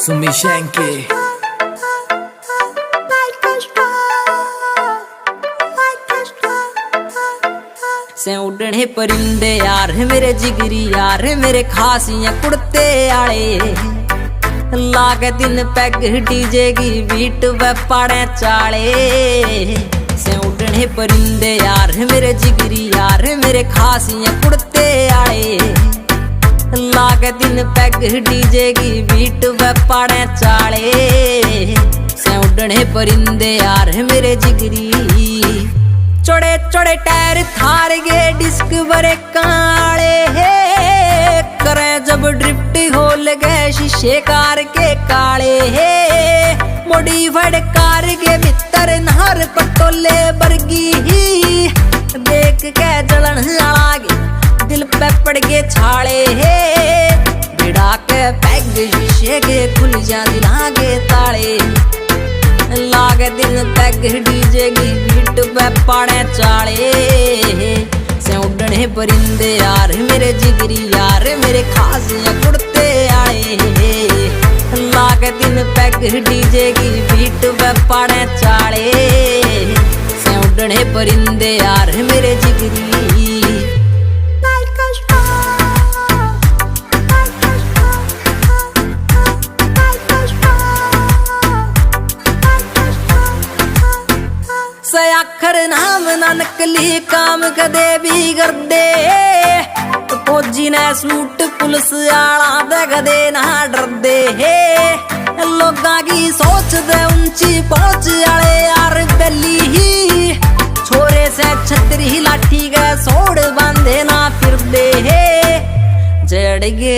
Sumishenke से उड़ने परिंदे यार मेरे जिगरी यार मेरे खासियां कुड़ते आले लागे दिन पैग डीजे की बीट व पाड़े चाले से उड़ने परिंदे यार मेरे जिगरी यार मेरे खासियां कुड़ते आले लागे दिन पैग डीजे की बीट व पाड़े चाले से उड़ने परिंदे यार मेरे जिगरी चौड़े चौड़े टायर थार गे डिस्क बरे काले हे करे जब ड्रिफ्ट होल गए शीशे कार के काले हे मॉडिफाइड कार के भीतर नहर पटोले बरगी ही देख के जलन आगे दिल पे पड़ के छाले हे बिड़ा के पैग शीशे के खुल जा दिला के ताले लागे दिन पैग डीजे की बीट पे पाड़े चाले से उड़ने परिंदे यार मेरे जिगरी यार मेरे खासियां कुड़ते आए लागे दिन पैग डीजे की बीट पे पाड़े चाले से उड़ने परिंदे यार मेरे जिगरी आखर नाम ना नकली काम कदे भी कर दे तो फौजी ने सूट पुलिस आला दे कदे ना डर दे लोगां की सोच दे ऊंची पहुंच आले यार बेली ही छोरे से छतरी लाठी के सोड़ बांधे ना फिर दे जड़ गे